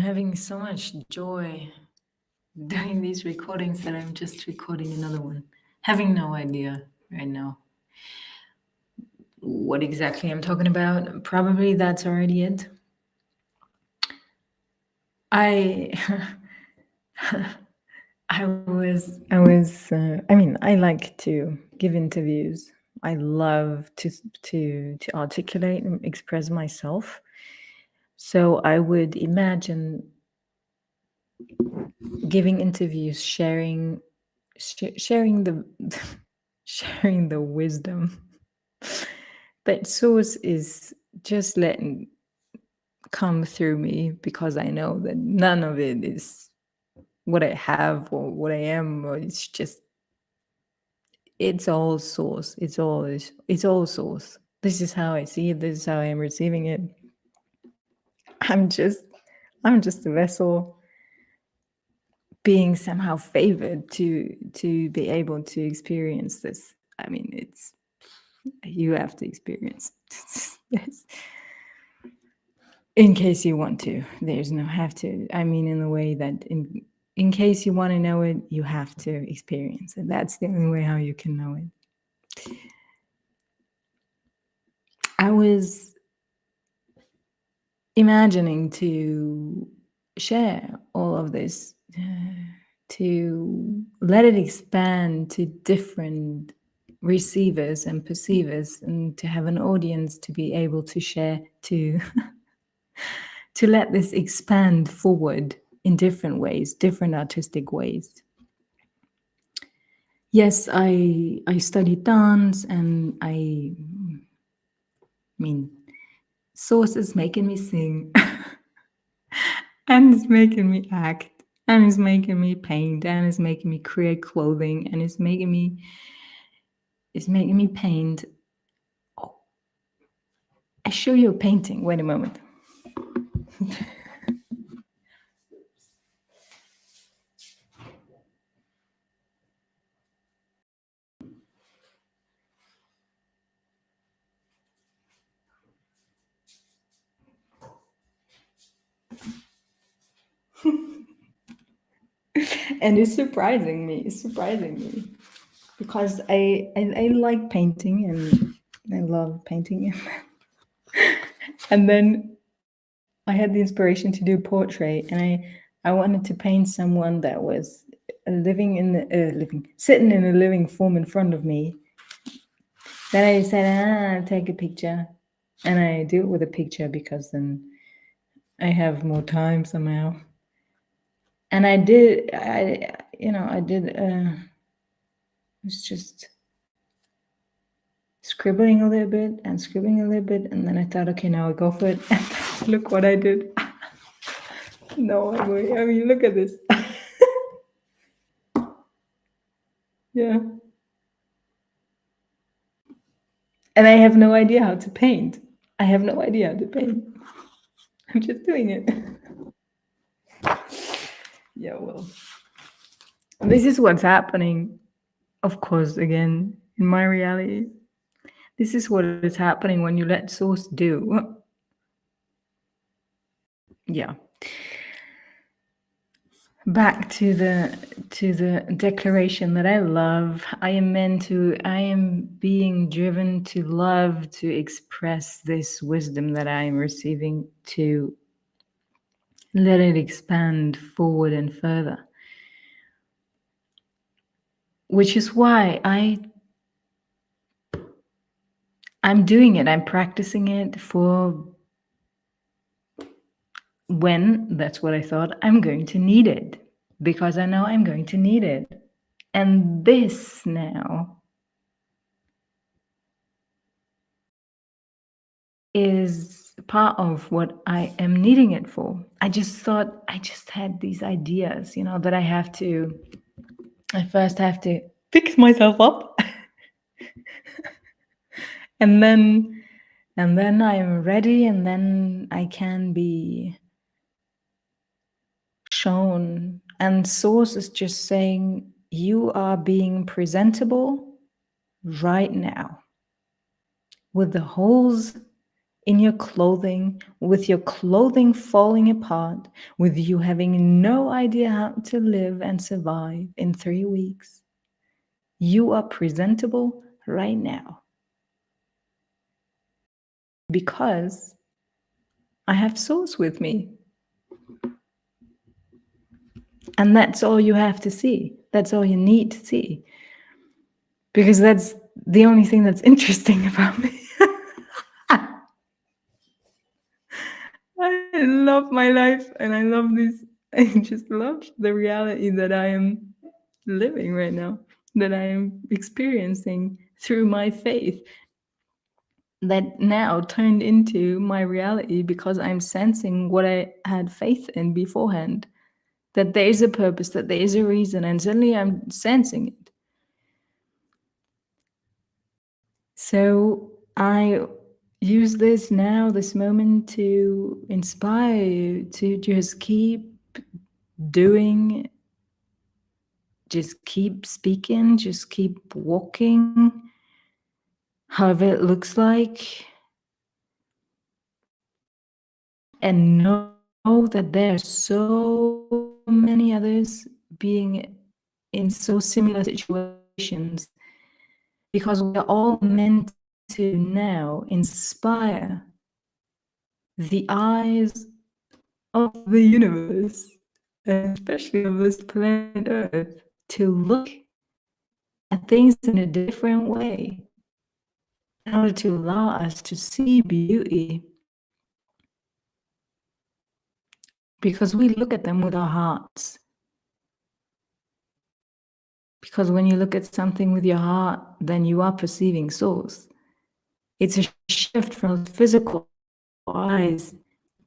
having so much joy doing these recordings that I'm just recording another one. Having no idea right now what exactly I'm talking about. Probably that's already it. I I like to give interviews. I love to articulate and express myself. So I would imagine giving interviews, sharing the sharing the wisdom. But source is just letting come through me because I know that none of it is what I have or what I am, or it's all source. It's all source. This is how I see it. This is how I am receiving it. I'm just a vessel being somehow favored to be able to experience this. I mean, it's you have to experience yes. In case you want to. There's no have to. I mean, in the way that in case you want to know it, you have to experience it. That's the only way how you can know it. I was imagining to share all of this, to let it expand to different receivers and perceivers, and to have an audience to be able to share, to to let this expand forward in different ways, different artistic ways. Yes, I studied dance, and I mean, Source is making me sing, and it's making me act, and it's making me paint, and it's making me create clothing, and it's making me paint. Oh, I show you a painting. Wait a moment. And it's surprising me. Because I like painting, and I love painting. And then I had the inspiration to do portrait, and I wanted to paint someone that was sitting in a living form in front of me. Then I said, I'll take a picture, and I do it with a picture because then I have more time somehow. And I was just scribbling a little bit, and then I thought, okay, now I go for it. And look what I did. No, I mean, look at this. Yeah. And I have no idea how to paint. I'm just doing it. Yeah, well. This is what's happening, of course, again, in my reality. This is what is happening when you let source do. Yeah. Back to the declaration that I love. I am being driven to love, to express this wisdom that I am receiving, to let it expand forward and further. Which is why I'm doing it. I'm practicing it for when, that's what I thought, I'm going to need it. Because I know I'm going to need it. And this now is part of what I am needing it for. I just had these ideas, that I first have to fix myself up. and then I am ready, and then I can be shown. And source is just saying, you are being presentable right now, with the holes in your clothing, with your clothing falling apart, with you having no idea how to live and survive in 3 weeks, you are presentable right now. Because I have Source with me. And that's all you have to see. That's all you need to see. Because that's the only thing that's interesting about me. I love my life and I love this. I just love the reality that I am living right now, that I am experiencing through my faith, that now turned into my reality because I'm sensing what I had faith in beforehand, that there is a purpose, that there is a reason, and suddenly I'm sensing it. So I use this now, this moment, to inspire you to just keep doing, just keep speaking, just keep walking, however it looks like, and know that there are so many others being in so similar situations, because we are all meant to now inspire the eyes of the universe, and especially of this planet Earth, to look at things in a different way in order to allow us to see beauty. Because we look at them with our hearts. Because when you look at something with your heart, then you are perceiving Source. It's a shift from physical eyes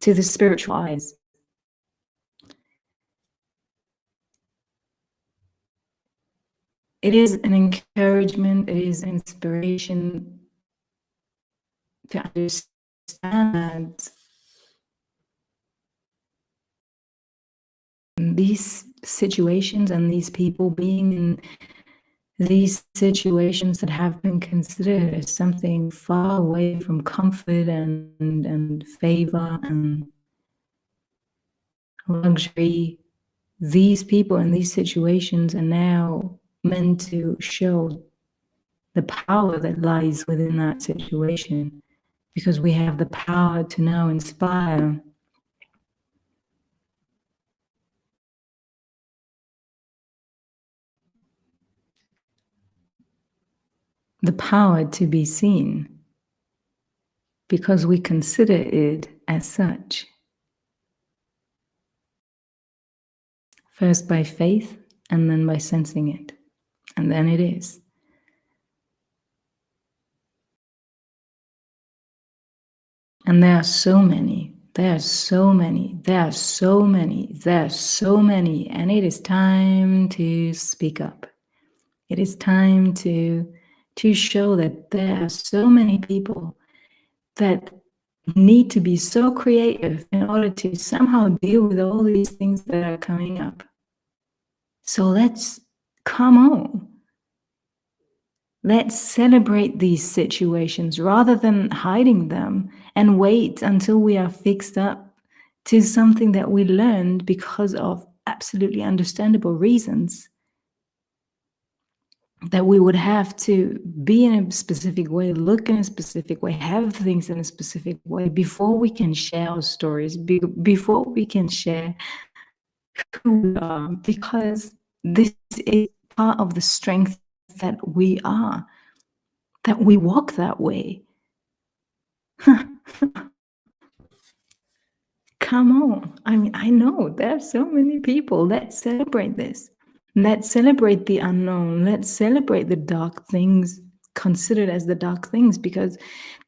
to the spiritual eyes. It is an encouragement, it is inspiration to understand that these situations and these people being in these situations that have been considered as something far away from comfort and favor and luxury, these people in these situations are now meant to show the power that lies within that situation, because we have the power to now inspire the power to be seen, because we consider it as such. First by faith, and then by sensing it. And then it is. And there are so many, there are so many, there are so many, there are so many, and it is time to speak up. It is time to show that there are so many people that need to be so creative in order to somehow deal with all these things that are coming up. So let's come on. Let's celebrate these situations rather than hiding them and wait until we are fixed up to something that we learned because of absolutely understandable reasons, that we would have to be in a specific way, look in a specific way, have things in a specific way before we can share our stories, before we can share who we are, because this is part of the strength that we are, that we walk that way. Come on. I mean, I know there are so many people. Let's celebrate this. Let's celebrate the unknown. Let's celebrate the dark things considered as the dark things, because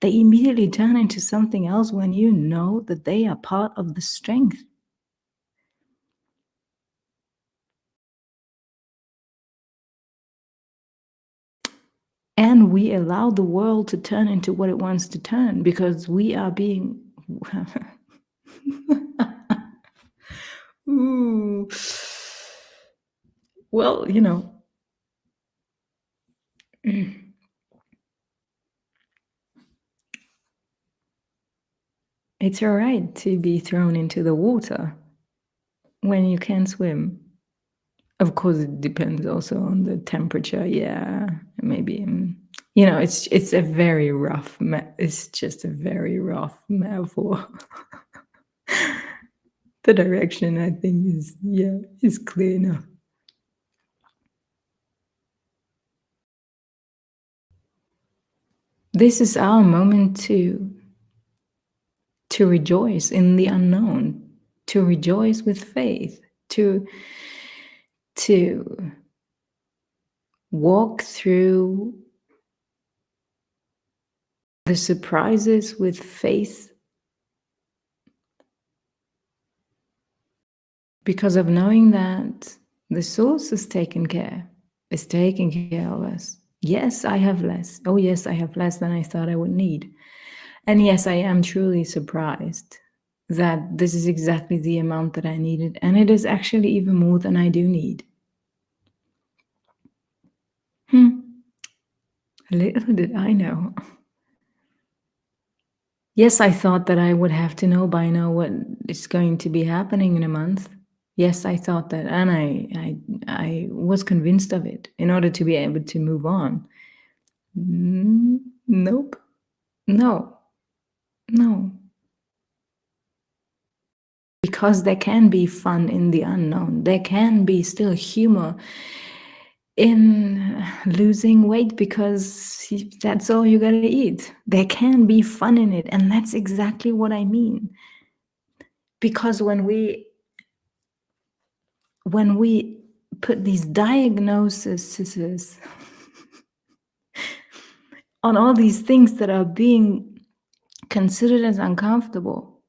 they immediately turn into something else when you know that they are part of the strength. And we allow the world to turn into what it wants to turn, because we are being ooh. Well, you know, It's all right to be thrown into the water when you can't swim. Of course, it depends also on the temperature. Yeah, maybe. It's a very rough. It's just a very rough metaphor. The direction, I think, is clear enough. This is our moment to rejoice in the unknown, to rejoice with faith, to walk through the surprises with faith, because of knowing that the source is taking care of us. Yes, I have less. Oh, yes, I have less than I thought I would need. And yes, I am truly surprised that this is exactly the amount that I needed. And it is actually even more than I do need. Little did I know. Yes, I thought that I would have to know by now what is going to be happening in a month. Yes, I thought that, and I was convinced of it in order to be able to move on. Nope. No. Because there can be fun in the unknown. There can be still humor in losing weight because that's all you gotta eat. There can be fun in it, and that's exactly what I mean. Because when we put these diagnoses on all these things that are being considered as uncomfortable,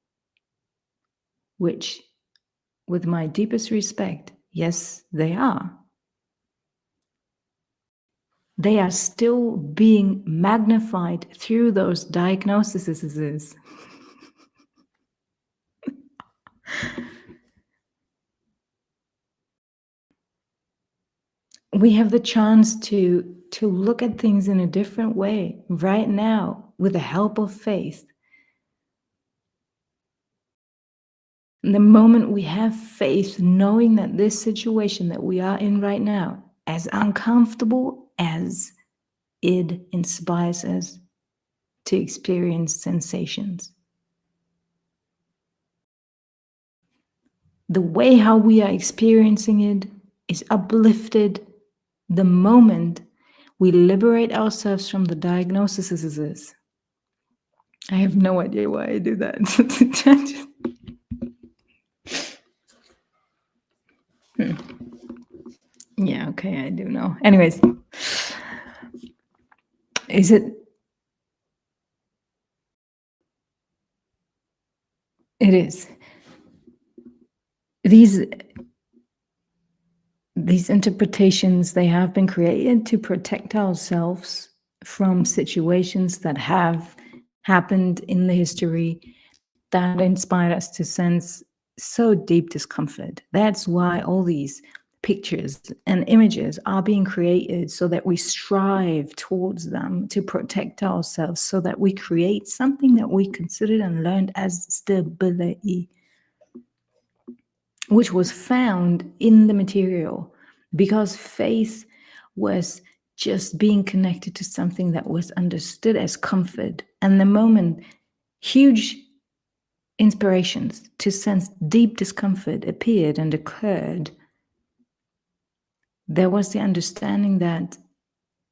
which, with my deepest respect, yes, they are. They are still being magnified through those diagnoses. We have the chance to look at things in a different way right now with the help of faith. And the moment we have faith, knowing that this situation that we are in right now, as uncomfortable as it inspires us to experience sensations, the way how we are experiencing it is uplifted the moment we liberate ourselves from the diagnoses. I have no idea why I do that. Yeah, okay, I do know. Anyways, is it? It is. These interpretations, they have been created to protect ourselves from situations that have happened in the history that inspired us to sense so deep discomfort. That's why all these pictures and images are being created, so that we strive towards them to protect ourselves, so that we create something that we considered and learned as stability, which was found in the material, because faith was just being connected to something that was understood as comfort. And the moment huge inspirations to sense deep discomfort appeared and occurred, there was the understanding that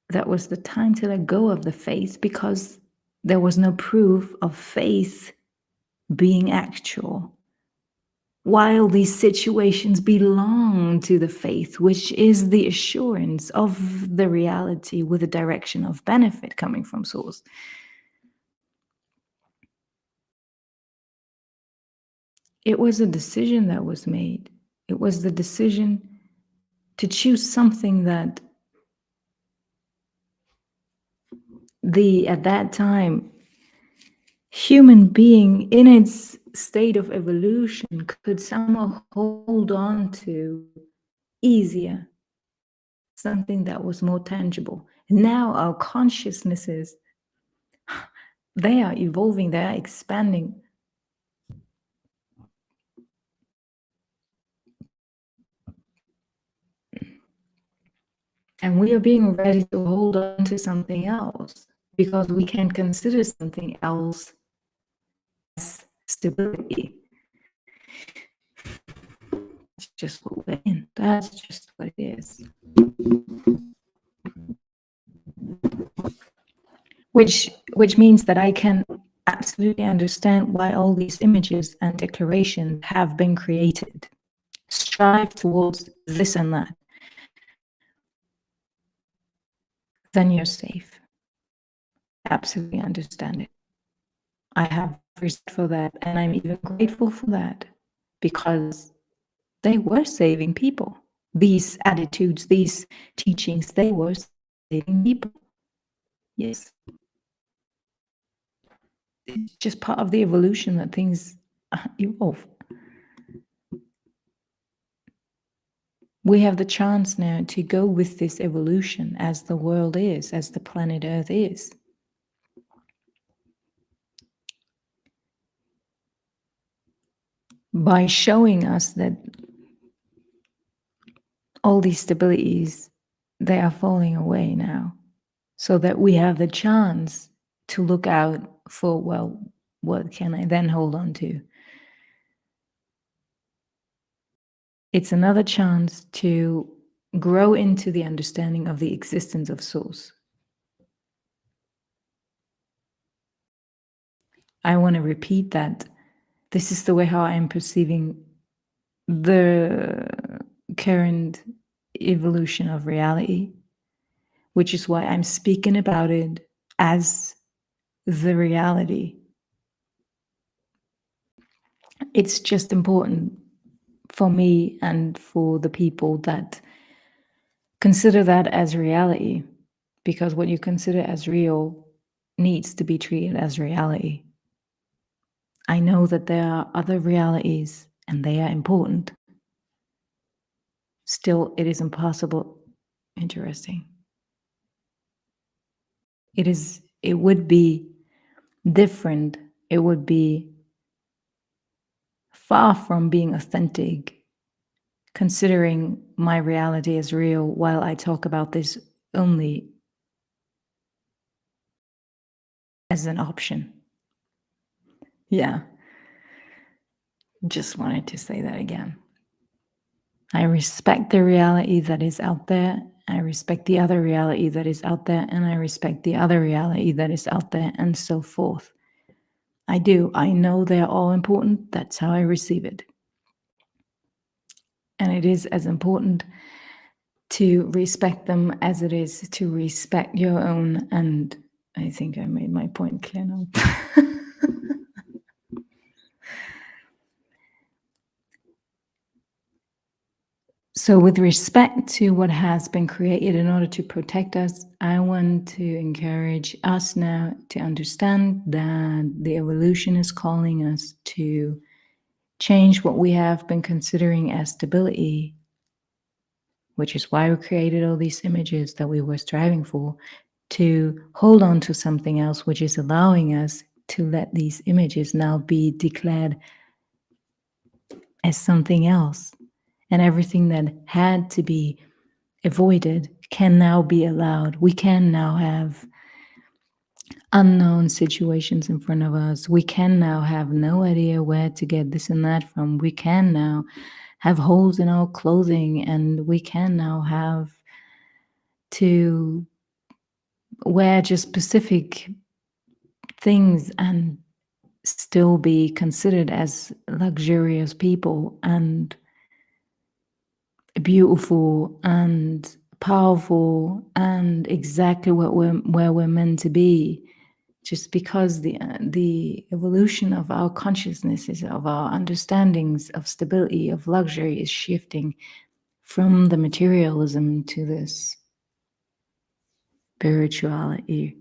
that was the time to let go of the faith, because there was no proof of faith being actual. While these situations belong to the faith, which is the assurance of the reality with a direction of benefit coming from source. It was a decision that was made. It was the decision to choose something that at that time, human being in its state of evolution could somehow hold on to easier, something that was more tangible. Now our consciousnesses, they are evolving, they are expanding And we are being ready to hold on to something else because we can consider something else as stability. It's just what we're in. That's just what it is. Which means that I can absolutely understand why all these images and declarations have been created. Strive towards this and that. Then you're safe. Absolutely understand it. I have respect for that, and I'm even grateful for that because they were saving people. These attitudes, these teachings, they were saving people. Yes. It's just part of the evolution that things evolve. We have the chance now to go with this evolution as the world is, as the planet Earth is. By showing us that all these stabilities, they are falling away now, so that we have the chance to look out for, well, what can I then hold on to? It's another chance to grow into the understanding of the existence of Source. I want to repeat that this is the way how I'm perceiving the current evolution of reality, which is why I'm speaking about it as the reality. It's just important for me and for the people that consider that as reality, because what you consider as real needs to be treated as reality. I know that there are other realities and they are important. Still, it is impossible. Interesting. It would be different. It would be far from being authentic, considering my reality as real while I talk about this only as an option. Yeah. Just wanted to say that again. I respect the reality that is out there. I respect the other reality that is out there, and I respect the other reality that is out there, and so forth. I do. I know they're all important. That's how I receive it. And it is as important to respect them as it is to respect your own. And I think I made my point clear now. So with respect to what has been created in order to protect us, I want to encourage us now to understand that the evolution is calling us to change what we have been considering as stability, which is why we created all these images that we were striving for, to hold on to something else, which is allowing us to let these images now be declared as something else. And everything that had to be avoided can now be allowed. We can now have unknown situations in front of us. We can now have no idea where to get this and that from. We can now have holes in our clothing, and we can now have to wear just specific things and still be considered as luxurious people and beautiful and powerful and exactly where we're meant to be, just because the evolution of our consciousnesses, of our understandings of stability, of luxury, is shifting from the materialism to this spirituality,